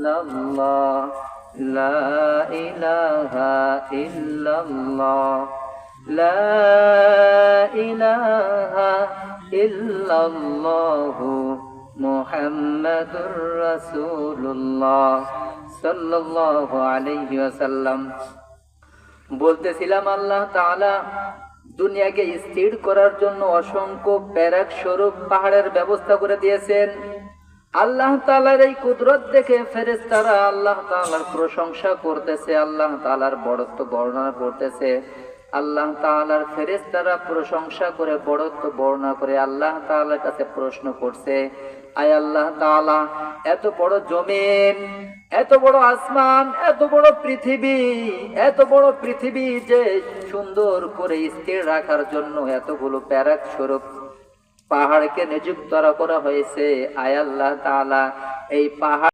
ইল্লাল্লাহ লা ইলাহা ইল্লাল্লাহ লা ইলাহা ইল্লাল্লাহু মুহাম্মাদুর রাসূলুল্লাহ সাল্লাল্লাহু আলাইহি ওয়াসাল্লাম। বলতেছিলাম আল্লাহ তাআলা দুনিয়াকে স্থির করার জন্য অসংখ্য প্যারাক স্বরূপ পাহাড়ের ব্যবস্থা করে দিয়েছেন। আল্লাহ তাআলার এই কুদরত দেখে ফেরেশতারা আল্লাহ তাআলার প্রশংসা করতেছে, আল্লাহ তাআলার বড়ত্ব বর্ণনা করতেছে। আল্লাহ তাআলার ফেরেশতারা প্রশংসা করে বড়ত্ব বর্ণনা করে আল্লাহ তাআলার কাছে প্রশ্ন করছে, আয় আল্লাহ তাআলা, এত বড় জমিন, এত বড় আসমান, এত বড় পৃথিবী যে সুন্দর করে স্থির রাখার জন্য এতগুলো প্যারাক স্বরূপ পাহাড়কে নিযুক্ত করা হয়েছে, আয় আল্লাহ তাআলা, এই পাহাড়